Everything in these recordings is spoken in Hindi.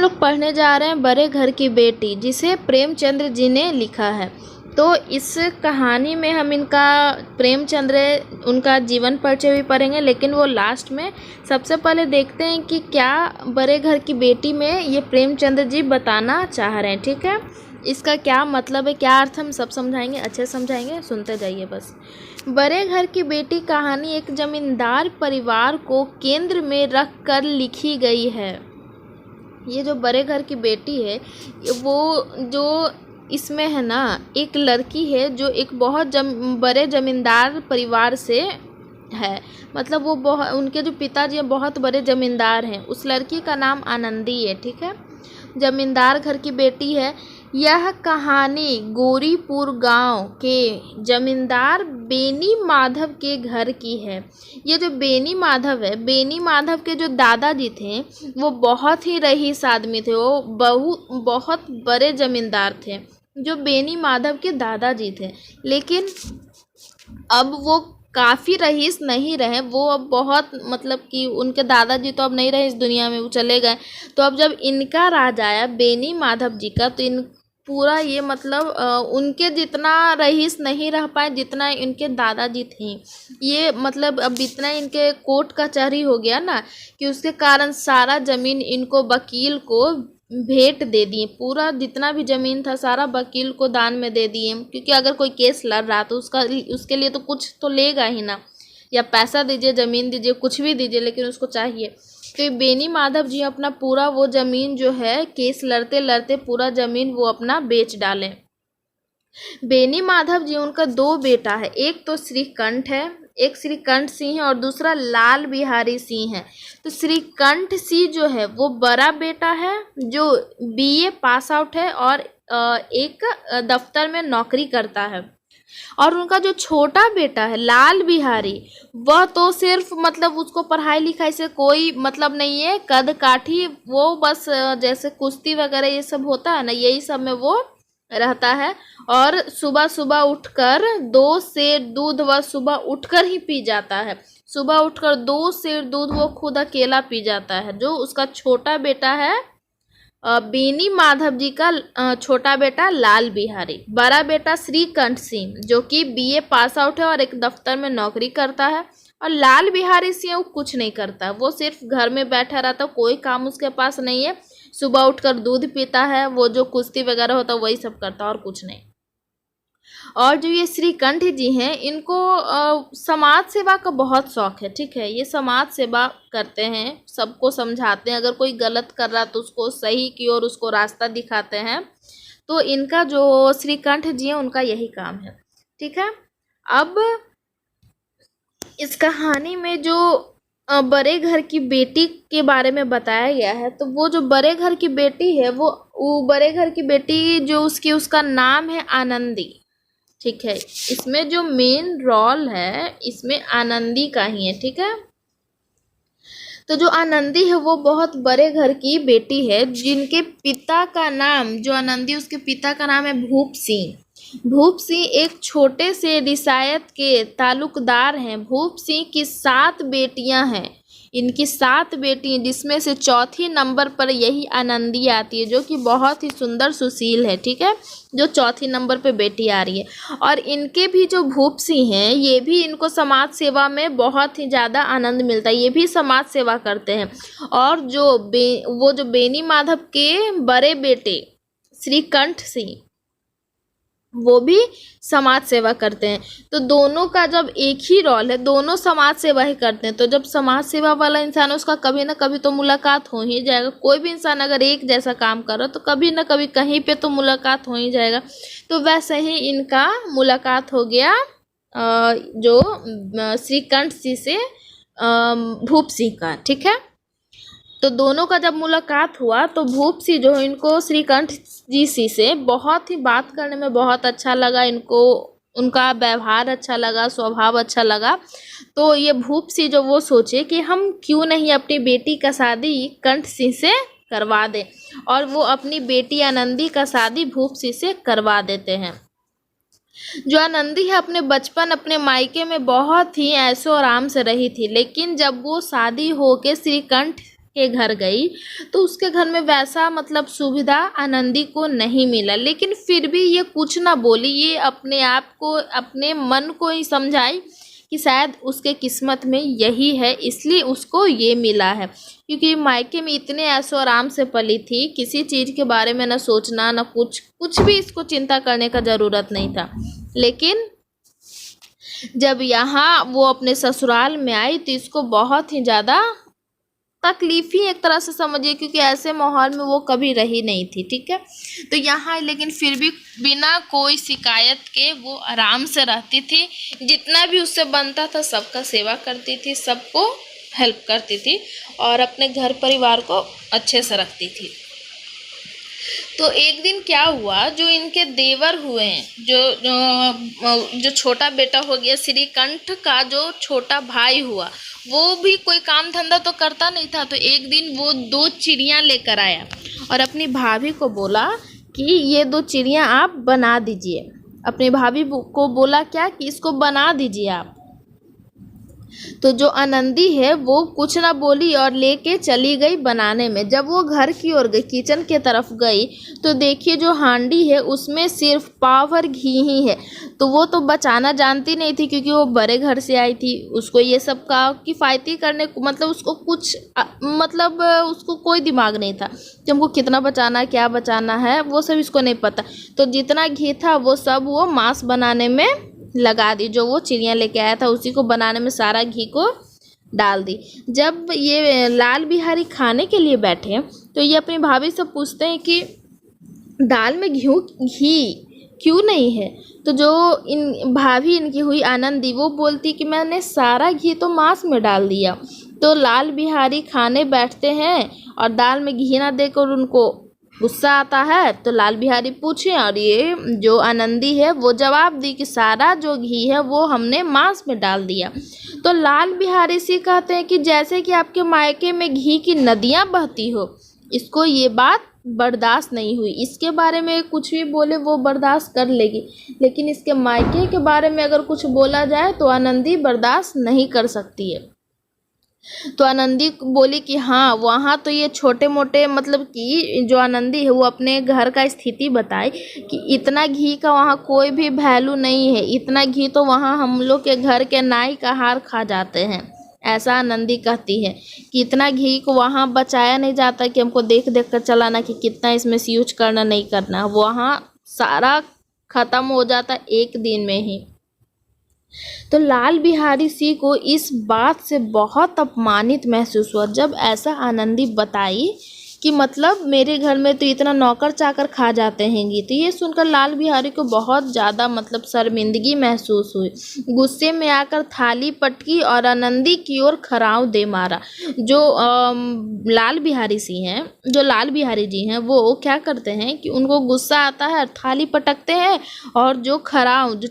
लोग पढ़ने जा रहे हैं बड़े घर की बेटी, जिसे प्रेमचंद्र जी ने लिखा है। तो इस कहानी में हम इनका प्रेमचंद्र उनका जीवन परिचय भी पढ़ेंगे, लेकिन वो लास्ट में। सबसे पहले देखते हैं कि क्या बड़े घर की बेटी में ये प्रेमचंद्र जी बताना चाह रहे हैं। ठीक है, इसका क्या मतलब है, क्या अर्थ, हम सब समझाएंगे, अच्छे समझाएंगे, सुनते जाइए बस। बड़े घर की बेटी कहानी एक जमींदार परिवार को केंद्र में रख कर लिखी गई है। ये जो बड़े घर की बेटी है, वो जो इसमें है ना, एक लड़की है जो एक बहुत बड़े जमींदार परिवार से है। मतलब वो उनके जो पिताजी हैं बहुत बड़े जमींदार हैं। उस लड़की का नाम आनंदी है। ठीक है, जमींदार घर की बेटी है। यह कहानी गौरीपुर गांव के जमींदार बेनी माधव के घर की है। ये जो बेनी माधव है, बेनी माधव के जो दादाजी थे वो बहुत ही रईस आदमी थे। वो बहुत बड़े जमींदार थे जो बेनी माधव के दादाजी थे। लेकिन अब वो काफ़ी रईस नहीं रहे। वो अब बहुत, मतलब कि उनके दादाजी तो अब नहीं रहे इस दुनिया में, वो चले गए। तो अब जब इनका राज आया बेनी माधव जी का, तो इन पूरा ये मतलब उनके जितना रईस नहीं रह पाए जितना इनके दादाजी थे। ये मतलब अब इतना इनके कोर्ट कचहरी हो गया ना, कि उसके कारण सारा ज़मीन इनको वकील को भेंट दे दिए। पूरा जितना भी ज़मीन था सारा वकील को दान में दे दिए, क्योंकि अगर कोई केस लड़ रहा तो उसके लिए तो कुछ तो लेगा ही ना, या पैसा दीजिए, ज़मीन दीजिए, कुछ भी दीजिए, लेकिन उसको चाहिए। तो बेनी माधव जी अपना पूरा वो ज़मीन जो है, केस लड़ते लड़ते पूरा ज़मीन वो अपना बेच डालें। बेनी माधव जी, उनका 2 बेटा है। एक तो श्रीकंठ है, एक श्रीकंठ सिंह है, और दूसरा लाल बिहारी सिंह है। तो श्रीकंठ सिंह जो है वो बड़ा बेटा है, जो बीए पास आउट है और एक दफ्तर में नौकरी करता है। और उनका जो छोटा बेटा है लाल बिहारी, वह तो सिर्फ मतलब उसको पढ़ाई लिखाई से कोई मतलब नहीं है, कद काठी, वो बस जैसे कुश्ती वगैरह ये सब होता है ना, यही सब में वो रहता है। और सुबह सुबह उठकर 2 सेर दूध वह सुबह उठकर ही पी जाता है। सुबह उठकर 2 सेर दूध वो खुद अकेला पी जाता है। जो उसका छोटा बेटा है बेनी माधव जी का छोटा बेटा लाल बिहारी, बड़ा बेटा श्रीकंठ सिंह जो कि बीए पास आउट है और एक दफ्तर में नौकरी करता है। और लाल बिहारी सिंह वो कुछ नहीं करता, वो सिर्फ घर में बैठा रहता, कोई काम उसके पास नहीं है। सुबह उठकर दूध पीता है, वो जो कुश्ती वगैरह होता है वही सब करता और कुछ नहीं। और जो ये श्रीकंठ जी हैं, इनको समाज सेवा का बहुत शौक है। ठीक है, ये समाज सेवा करते हैं, सबको समझाते हैं, अगर कोई गलत कर रहा तो उसको सही की ओर उसको रास्ता दिखाते हैं। तो इनका जो श्रीकंठ जी हैं उनका यही काम है। ठीक है, अब इस कहानी में जो बड़े घर की बेटी के बारे में बताया गया है, तो वो जो बड़े घर की बेटी है वो बड़े घर की बेटी जो उसका नाम है आनंदी। ठीक है, इसमें जो मेन रोल है इसमें आनंदी का ही है। ठीक है, तो जो आनंदी है वो बहुत बड़े घर की बेटी है, जिनके पिता का नाम, जो आनंदी उसके पिता का नाम है भूप सिंह। भूप सिंह एक छोटे से रियासत के तालुकदार हैं। भूप सिंह की 7 बेटियां हैं। इनकी 7 बेटी, जिसमें से चौथी नंबर पर यही आनंदी आती है, जो कि बहुत ही सुंदर सुशील है। ठीक है, जो चौथी नंबर पे बेटी आ रही है। और इनके भी जो भूप सिंह हैं, ये भी, इनको समाज सेवा में बहुत ही ज़्यादा आनंद मिलता है, ये भी समाज सेवा करते हैं। और वो जो बेनी माधव के बड़े बेटे श्रीकंठ सिंह, वो भी समाज सेवा करते हैं। तो दोनों का जब एक ही रोल है, दोनों समाज सेवा ही करते हैं, तो जब समाज सेवा वाला इंसान है उसका कभी ना कभी तो मुलाकात हो ही जाएगा। कोई भी इंसान अगर एक जैसा काम कर रहा है तो कभी ना कभी कहीं पे तो मुलाकात हो ही जाएगा। तो वैसे ही इनका मुलाकात हो गया जो श्रीकंठ सिंह से भूप सिंह का। ठीक है, तो दोनों का जब मुलाकात हुआ तो भूप सिंह जो इनको श्रीकंठ जी से बहुत ही बात करने में बहुत अच्छा लगा, इनको उनका व्यवहार अच्छा लगा, स्वभाव अच्छा लगा। तो ये भूप सिंह जो वो सोचे कि हम क्यों नहीं अपनी बेटी का शादी कंठ सिंह से करवा दें, और वो अपनी बेटी आनंदी का शादी भूप सिंह से करवा देते हैं। जो आनंदी है अपने बचपन अपने मायके में बहुत ही ऐशो आराम से रही थी, लेकिन जब वो शादी होके श्रीकंठ के घर गई तो उसके घर में वैसा मतलब सुविधा आनंदी को नहीं मिला, लेकिन फिर भी ये कुछ ना बोली, ये अपने आप को, अपने मन को ही समझाई कि शायद उसके किस्मत में यही है, इसलिए उसको ये मिला है। क्योंकि मायके में इतने ऐशो आराम से पली थी, किसी चीज़ के बारे में ना सोचना ना कुछ भी इसको चिंता करने का ज़रूरत नहीं था। लेकिन जब यहाँ वो अपने ससुराल में आई तो इसको बहुत ही ज़्यादा तकलीफ ही एक तरह से समझिए, क्योंकि ऐसे माहौल में वो कभी रही नहीं थी। ठीक है, तो यहाँ लेकिन फिर भी बिना कोई शिकायत के वो आराम से रहती थी, जितना भी उससे बनता था सबका सेवा करती थी, सबको हेल्प करती थी और अपने घर परिवार को अच्छे से रखती थी। तो एक दिन क्या हुआ, जो इनके देवर हुए हैं, जो छोटा बेटा हो गया श्रीकंठ का, जो छोटा भाई हुआ, वो भी कोई काम धंधा तो करता नहीं था। तो एक दिन वो 2 चिड़ियाँ लेकर आया और अपनी भाभी को बोला कि ये 2 चिड़ियाँ आप बना दीजिए। अपनी भाभी को बोला क्या कि इसको बना दीजिए आप। तो जो आनंदी है वो कुछ ना बोली और लेके चली गई बनाने में। जब वो घर की ओर गई, किचन के तरफ गई, तो देखिए जो हांडी है उसमें सिर्फ पाव घी ही है। तो वो तो बचाना जानती नहीं थी, क्योंकि वो बड़े घर से आई थी, उसको ये सब का किफ़ायती करने को मतलब उसको कुछ मतलब उसको कोई दिमाग नहीं था कि हमको कितना बचाना है, क्या बचाना है, वो सब इसको नहीं पता। तो जितना घी था वो सब वो मांस बनाने में लगा दी, जो वो चिड़िया लेके आया था उसी को बनाने में सारा घी को डाल दी। जब ये लाल बिहारी खाने के लिए बैठे तो ये अपनी भाभी से पूछते हैं कि दाल में घी क्यों नहीं है। तो जो इन भाभी इनकी हुई आनंदी, वो बोलती कि मैंने सारा घी तो मांस में डाल दिया। तो लाल बिहारी खाने बैठते हैं और दाल में घी ना देकर उनको गुस्सा आता है। तो लाल बिहारी पूछे और ये जो आनंदी है वो जवाब दी कि सारा जो घी है वो हमने मांस में डाल दिया। तो लाल बिहारी से कहते हैं कि जैसे कि आपके मायके में घी की नदियाँ बहती हो। इसको ये बात बर्दाश्त नहीं हुई। इसके बारे में कुछ भी बोले वो बर्दाश्त कर लेगी, लेकिन इसके मायके के बारे में अगर कुछ बोला जाए तो आनंदी बर्दाश्त नहीं कर सकती है। तो आनंदी बोली कि हाँ, वहाँ तो ये छोटे मोटे मतलब कि जो आनंदी है वो अपने घर का स्थिति बताई कि इतना घी का वहाँ कोई भी वैल्यू नहीं है, इतना घी तो वहाँ हम लोग के घर के नाई का हार खा जाते हैं। ऐसा आनंदी कहती है कि इतना घी को वहाँ बचाया नहीं जाता कि हमको देख देख कर चलाना कि कितना इसमें से यूज करना नहीं करना, वहाँ सारा ख़त्म हो जाता एक दिन में ही। तो लाल बिहारी सिंह को इस बात से बहुत अपमानित महसूस हुआ जब ऐसा आनंदी बताई कि मतलब मेरे घर में तो इतना नौकर चाकर खा जाते हैं। तो ये सुनकर लाल बिहारी को बहुत ज़्यादा मतलब शर्मिंदगी महसूस हुई। गुस्से में आकर थाली पटकी और आनंदी की ओर खराव दे मारा। जो लाल बिहारी सिंह हैं, जो लाल बिहारी जी हैं, वो क्या करते हैं कि उनको गुस्सा आता है, थाली पटकते हैं और जो खराव, जो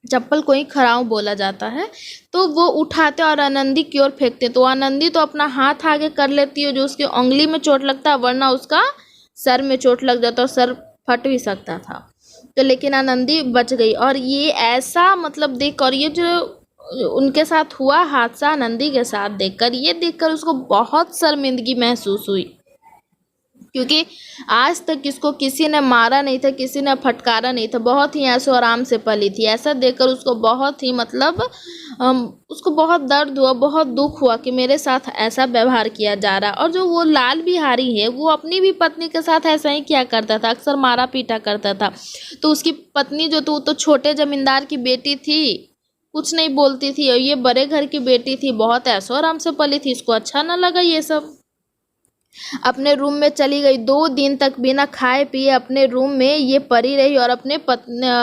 चप्पल को ही खराव बोला जाता है, तो वो उठाते और आनंदी की ओर फेंकते। तो आनंदी तो अपना हाथ आगे कर लेती है, जो उसकी उंगली में चोट लगता है, वरना उसका सर में चोट लग जाता और सर फट भी सकता था। तो लेकिन आनंदी बच गई। और ये ऐसा मतलब देख, और ये जो उनके साथ हुआ हादसा आनंदी के साथ देखकर उसको बहुत शर्मिंदगी महसूस हुई, क्योंकि आज तक इसको किसी ने मारा नहीं था, किसी ने फटकारा नहीं था, बहुत ही ऐशो आराम से पली थी। ऐसा देखकर उसको बहुत ही मतलब उसको बहुत दर्द हुआ, बहुत दुख हुआ कि मेरे साथ ऐसा व्यवहार किया जा रहा। और जो वो लाल बिहारी है वो अपनी भी पत्नी के साथ ऐसा ही किया करता था, अक्सर मारा पीटा करता था। तो उसकी पत्नी जो तो छोटे जमींदार की बेटी थी, कुछ नहीं बोलती थी, और ये बड़े घर की बेटी थी, बहुत ऐशो आराम से पली थी। इसको अच्छा ना लगा ये सब, अपने रूम में चली गई। 2 दिन तक बिना खाए पिए अपने रूम में ये पड़ी रही और अपने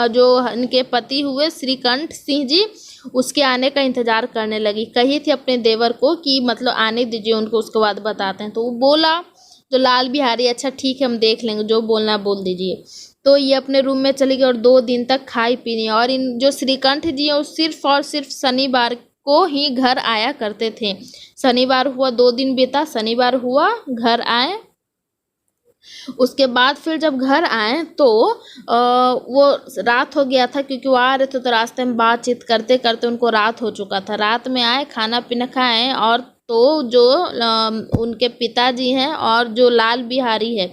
जो इनके पति हुए श्रीकंठ सिंह जी, उसके आने का इंतज़ार करने लगी। कही थी अपने देवर को कि मतलब आने दीजिए उनको, उसके बाद बताते हैं। तो वो बोला जो लाल बिहारी, अच्छा ठीक है हम देख लेंगे, जो बोलना बोल दीजिए। तो ये अपने रूम में चली गई और 2 दिन तक खाई पी नहीं। और इन जो श्रीकंठ जी हैं वो सिर्फ और सिर्फ शनिवार को ही घर आया करते थे। शनिवार हुआ, 2 दिन बीता, शनिवार हुआ, घर आए। उसके बाद फिर जब घर आए तो वो रात हो गया था, क्योंकि वो आ रहे थे तो रास्ते में बातचीत करते करते उनको रात हो चुका था। रात में आए, खाना पीना खाएं और तो जो उनके पिताजी हैं और जो लाल बिहारी है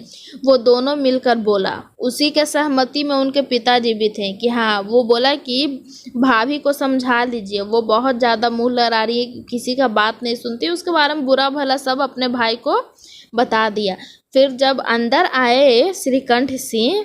वो दोनों मिलकर बोला। उसी के सहमति में उनके पिताजी भी थे कि हाँ, वो बोला कि भाभी को समझा दीजिए, वो बहुत ज़्यादा मुँह लड़ा रही है, किसी का बात नहीं सुनती। उसके बारे में बुरा भला सब अपने भाई को बता दिया। फिर जब अंदर आए श्रीकंठ सिंह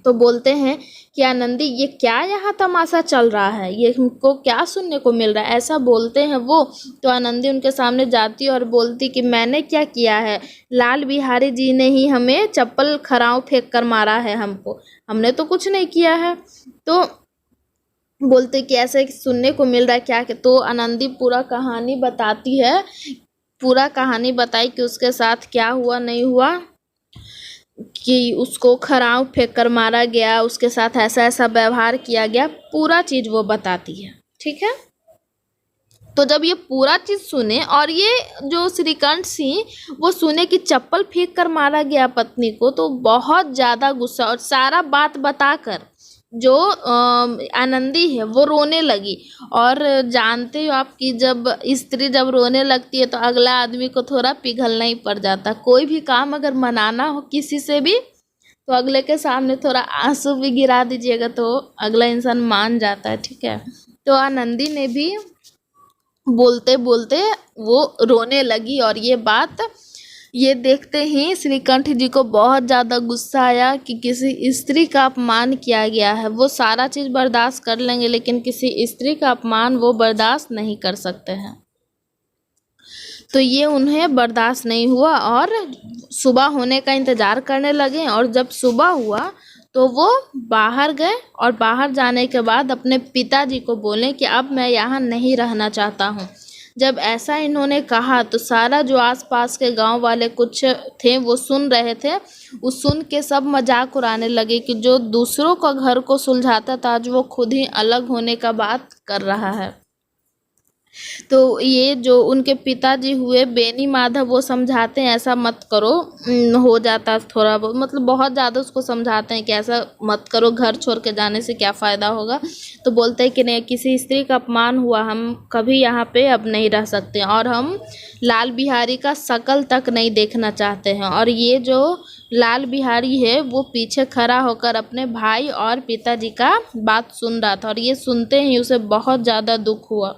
तो बोलते हैं कि आनंदी, ये क्या यहाँ तमाशा चल रहा है, ये हमको क्या सुनने को मिल रहा है, ऐसा बोलते हैं वो। तो आनंदी उनके सामने जाती और बोलती कि मैंने क्या किया है, लाल बिहारी जी ने ही हमें चप्पल खराव फेंक कर मारा है, हमने तो कुछ नहीं किया है। तो बोलते कि ऐसे सुनने को मिल रहा है क्या। तो आनंदी पूरा कहानी बताती है, पूरा कहानी बताई कि उसके साथ क्या हुआ नहीं हुआ, कि उसको खराव फेंक कर मारा गया, उसके साथ ऐसा ऐसा व्यवहार किया गया, पूरा चीज़ वो बताती है। ठीक है, तो जब ये पूरा चीज़ सुने और ये जो श्रीकंठ सिंह वो सुने कि चप्पल फेंक कर मारा गया पत्नी को, तो बहुत ज़्यादा गुस्सा, और सारा बात बताकर जो आनंदी है वो रोने लगी। और जानते हो आप कि जब स्त्री जब रोने लगती है तो अगला आदमी को थोड़ा पिघलना ही पड़ जाता। कोई भी काम अगर मनाना हो किसी से भी तो अगले के सामने थोड़ा आंसू भी गिरा दीजिएगा तो अगला इंसान मान जाता है। ठीक है, तो आनंदी ने भी बोलते बोलते वो रोने लगी। और ये देखते ही श्रीकंठ जी को बहुत ज़्यादा गुस्सा आया कि किसी स्त्री का अपमान किया गया है। वो सारा चीज़ बर्दाश्त कर लेंगे लेकिन किसी स्त्री का अपमान वो बर्दाश्त नहीं कर सकते हैं। तो ये उन्हें बर्दाश्त नहीं हुआ और सुबह होने का इंतज़ार करने लगे। और जब सुबह हुआ तो वो बाहर गए और बाहर जाने के बाद अपने पिताजी को बोले कि अब मैं यहाँ नहीं रहना चाहता हूँ। जब ऐसा इन्होंने कहा तो सारा जो आसपास के गांव वाले कुछ थे वो सुन रहे थे। उस सुन के सब मजाक उड़ाने लगे कि जो दूसरों का घर को सुलझाता था आज वो खुद ही अलग होने का बात कर रहा है। तो ये जो उनके पिताजी हुए बेनी माधव वो समझाते हैं ऐसा मत करो, हो जाता थोड़ा बहुत, मतलब बहुत ज़्यादा उसको समझाते हैं कि ऐसा मत करो, घर छोड़ के जाने से क्या फ़ायदा होगा। तो बोलते हैं कि नहीं, किसी स्त्री का अपमान हुआ, हम कभी यहाँ पे अब नहीं रह सकते और हम लाल बिहारी का शकल तक नहीं देखना चाहते हैं। और ये जो लाल बिहारी है वो पीछे खड़ा होकर अपने भाई और पिताजी का बात सुन रहा था और ये सुनते ही उसे बहुत ज़्यादा दुख हुआ।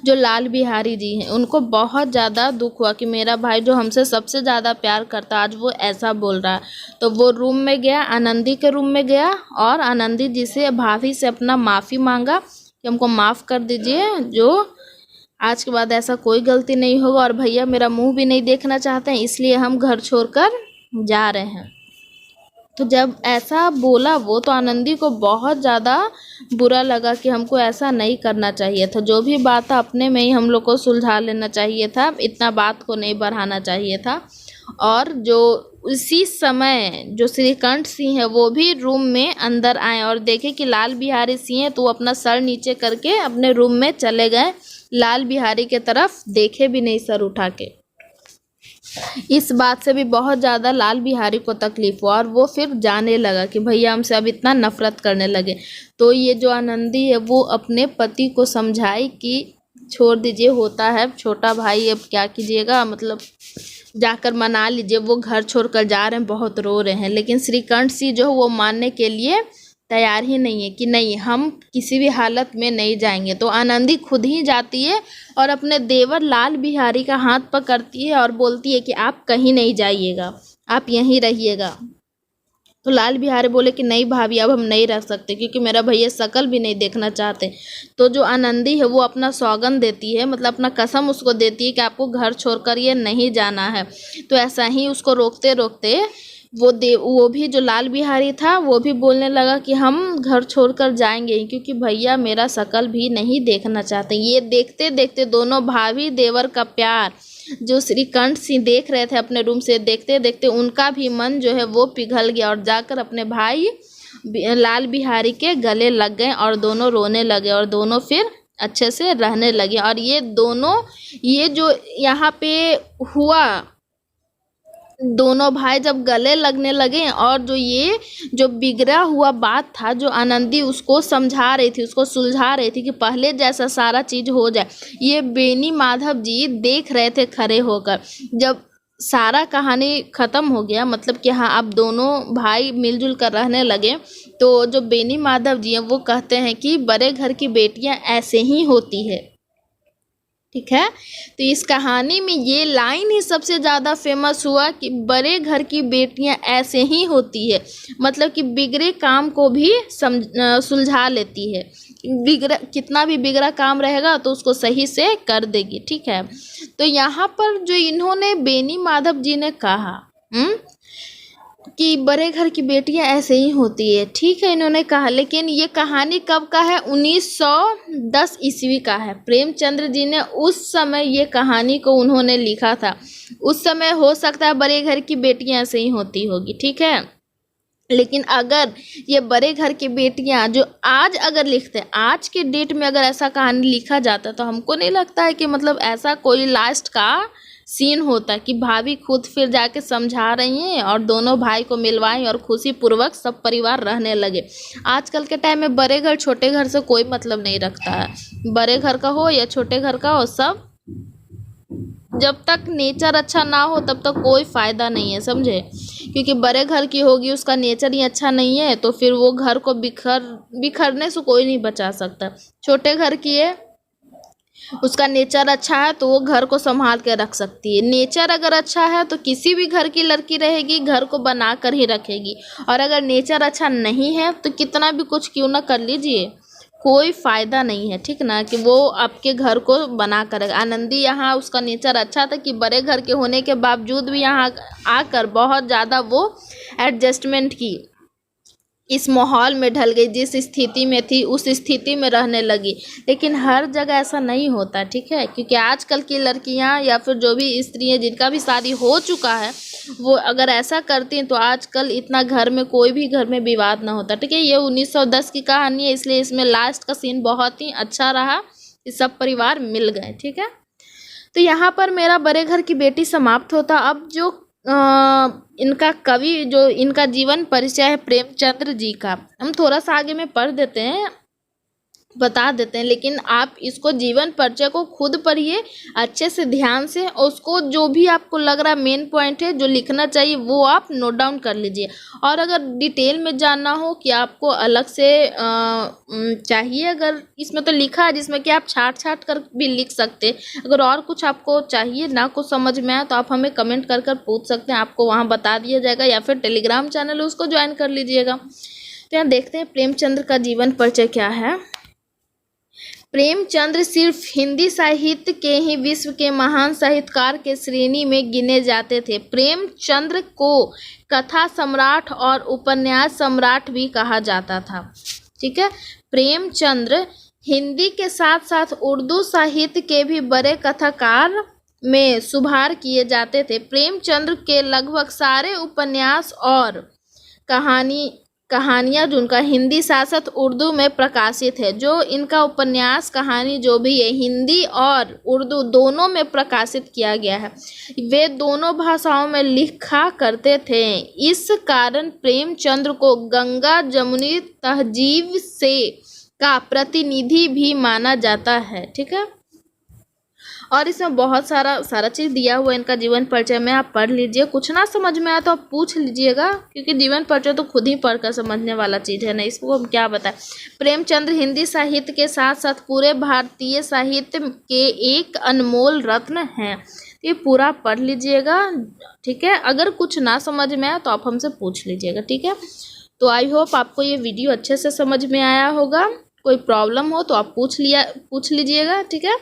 जो लाल बिहारी जी हैं उनको बहुत ज़्यादा दुख हुआ कि मेरा भाई जो हमसे सबसे ज़्यादा प्यार करता आज वो ऐसा बोल रहा है। तो वो रूम में गया, आनंदी के रूम में गया और आनंदी जी से, भाभी से अपना माफ़ी मांगा कि हमको माफ़ कर दीजिए, जो आज के बाद ऐसा कोई गलती नहीं होगा और भैया मेरा मुंह भी नहीं देखना चाहते हैं, इसलिए हम घर छोड़कर जा रहे हैं। तो जब ऐसा बोला वो, तो आनंदी को बहुत ज़्यादा बुरा लगा कि हमको ऐसा नहीं करना चाहिए था, जो भी बात था अपने में ही हम लोग को सुलझा लेना चाहिए था, इतना बात को नहीं बढ़ाना चाहिए था। और जो उसी समय जो श्रीकंठ सिंह है वो भी रूम में अंदर आए और देखे कि लाल बिहारी सिंह है, तो वो अपना सर नीचे करके अपने रूम में चले गए, लाल बिहारी के तरफ देखे भी नहीं सर उठा के। इस बात से भी बहुत ज़्यादा लाल बिहारी को तकलीफ हुआ और वो फिर जाने लगा कि भैया हमसे अब इतना नफरत करने लगे। तो ये जो आनंदी है वो अपने पति को समझाई कि छोड़ दीजिए, होता है छोटा भाई, अब क्या कीजिएगा, मतलब जाकर मना लीजिए, वो घर छोड़कर जा रहे हैं, बहुत रो रहे हैं। लेकिन श्रीकंठ सिंह जो है वो मानने के लिए तैयार ही नहीं है कि नहीं, हम किसी भी हालत में नहीं जाएंगे। तो आनंदी खुद ही जाती है और अपने देवर लाल बिहारी का हाथ पकड़ती है और बोलती है कि आप कहीं नहीं जाइएगा, आप यहीं रहिएगा। तो लाल बिहारी बोले कि नहीं भाभी, अब हम नहीं रह सकते क्योंकि मेरा भैया शकल भी नहीं देखना चाहते। तो जो आनंदी है वो अपना सौगंध देती है, मतलब अपना कसम उसको देती है कि आपको घर छोड़कर ये नहीं जाना है। तो ऐसा ही उसको रोकते रोकते वो भी जो लाल बिहारी था वो भी बोलने लगा कि हम घर छोड़कर जाएंगे क्योंकि भैया मेरा शकल भी नहीं देखना चाहते। ये देखते देखते दोनों भाभी देवर का प्यार जो श्रीकंठ सिंह देख रहे थे अपने रूम से, देखते देखते उनका भी मन जो है वो पिघल गया और जाकर अपने भाई लाल बिहारी के गले लग गए और दोनों रोने लगे और दोनों फिर अच्छे से रहने लगे। और ये दोनों, ये जो यहाँ पे हुआ दोनों भाई जब गले लगने लगे और जो बिगड़ा हुआ बात था, जो आनंदी उसको समझा रही थी, उसको सुलझा रही थी कि पहले जैसा सारा चीज़ हो जाए, ये बेनी माधव जी देख रहे थे खड़े होकर। जब सारा कहानी ख़त्म हो गया, मतलब कि हाँ अब दोनों भाई मिलजुल कर रहने लगे, तो जो बेनी माधव जी हैं वो कहते हैं कि बड़े घर की बेटियां ऐसे ही होती है। ठीक है, तो इस कहानी में ये लाइन ही सबसे ज़्यादा फेमस हुआ कि बड़े घर की बेटियां ऐसे ही होती है, मतलब कि बिगड़े काम को भी सुलझा लेती है। कितना भी बिगड़ा काम रहेगा तो उसको सही से कर देगी। ठीक है, तो यहाँ पर जो इन्होंने बेनी माधव जी ने कहा कि बड़े घर की बेटियां ऐसे ही होती है, ठीक है इन्होंने कहा, लेकिन ये कहानी कब का है? 1910 ईस्वी का है। प्रेमचंद्र जी ने उस समय ये कहानी को उन्होंने लिखा था। उस समय हो सकता है बड़े घर की बेटियां ऐसे ही होती होगी। ठीक है, लेकिन अगर ये बड़े घर की बेटियां जो आज अगर लिखते हैं, आज के डेट में अगर ऐसा कहानी लिखा जाता तो हमको नहीं लगता है कि मतलब ऐसा कोई लास्ट का सीन होता कि भाभी खुद फिर जाके समझा रही हैं और दोनों भाई को मिलवाएं और खुशी पूर्वक सब परिवार रहने लगे। आजकल के टाइम में बड़े घर छोटे घर से कोई मतलब नहीं रखता है। बड़े घर का हो या छोटे घर का हो, सब जब तक नेचर अच्छा ना हो तब तक कोई फ़ायदा नहीं है, समझे। क्योंकि बड़े घर की होगी उसका नेचर ही अच्छा नहीं है तो फिर वो घर को बिखरने से कोई नहीं बचा सकता। छोटे घर की है, उसका नेचर अच्छा है तो वो घर को संभाल के रख सकती है। नेचर अगर अच्छा है तो किसी भी घर की लड़की रहेगी घर को बना कर ही रखेगी, और अगर नेचर अच्छा नहीं है तो कितना भी कुछ क्यों ना कर लीजिए, कोई फ़ायदा नहीं है। ठीक ना, कि वो आपके घर को बना कर। आनंदी यहाँ उसका नेचर अच्छा था कि बड़े घर के होने के बावजूद भी यहाँ आकर बहुत ज़्यादा वो एडजस्टमेंट की, इस माहौल में ढल गई, जिस स्थिति में थी उस स्थिति में रहने लगी। लेकिन हर जगह ऐसा नहीं होता। ठीक है, क्योंकि आजकल की लड़कियां या फिर जो भी स्त्रियां जिनका भी शादी हो चुका है वो अगर ऐसा करती हैं तो आजकल इतना घर में कोई भी घर में विवाद ना होता। ठीक है, ये 1910 की कहानी है, इसलिए इसमें लास्ट का सीन बहुत ही अच्छा रहा कि सब परिवार मिल गए। ठीक है, तो यहाँ पर मेरा बड़े घर की बेटी समाप्त होता। अब जो इनका कवि, जो इनका जीवन परिचय है प्रेमचंद्र जी का, हम थोड़ा सा आगे में पढ़ देते हैं, बता देते हैं, लेकिन आप इसको जीवन परिचय को खुद पढ़िए अच्छे से ध्यान से, और उसको जो भी आपको लग रहा मेन पॉइंट है जो लिखना चाहिए वो आप नोट डाउन कर लीजिए। और अगर डिटेल में जानना हो कि आपको अलग से चाहिए, अगर इसमें तो लिखा है जिसमें कि आप छाट कर भी लिख सकते, अगर और कुछ आपको चाहिए ना कुछ समझ में आए तो आप हमें कमेंट कर पूछ सकते हैं, आपको वहाँ बता दिया जाएगा, या फिर टेलीग्राम चैनल है उसको ज्वाइन कर लीजिएगा। तो यहाँ देखते हैं प्रेमचंद्र का जीवन परिचय क्या है। प्रेमचंद्र सिर्फ हिंदी साहित्य के ही विश्व के महान साहित्यकार के श्रेणी में गिने जाते थे। प्रेमचंद्र को कथा सम्राट और उपन्यास सम्राट भी कहा जाता था। ठीक है, प्रेमचंद्र हिंदी के साथ साथ उर्दू साहित्य के भी बड़े कथाकार में शुमार किए जाते थे। प्रेमचंद्र के लगभग सारे उपन्यास और कहानियाँ जो उनका हिंदी साथ उर्दू में प्रकाशित है। जो इनका उपन्यास कहानी जो भी है हिंदी और उर्दू दोनों में प्रकाशित किया गया है। वे दोनों भाषाओं में लिखा करते थे। इस कारण प्रेमचंद्र को गंगा जमुनी तहजीब से का प्रतिनिधि भी माना जाता है। ठीक है, और इसमें बहुत सारा चीज़ दिया हुआ है इनका जीवन परिचय में, आप पढ़ लीजिए। कुछ ना समझ में आया तो आप पूछ लीजिएगा, क्योंकि जीवन परिचय तो खुद ही पढ़कर समझने वाला चीज़ है ना, इसको हम क्या बताएं। प्रेमचंद्र हिंदी साहित्य के साथ साथ पूरे भारतीय साहित्य के एक अनमोल रत्न हैं। ये पूरा पढ़ लीजिएगा। ठीक है, अगर कुछ ना समझ में आया तो आप हमसे पूछ लीजिएगा। ठीक है, तो आई होप आपको ये वीडियो अच्छे से समझ में आया होगा। कोई प्रॉब्लम हो तो आप पूछ लीजिएगा। ठीक है।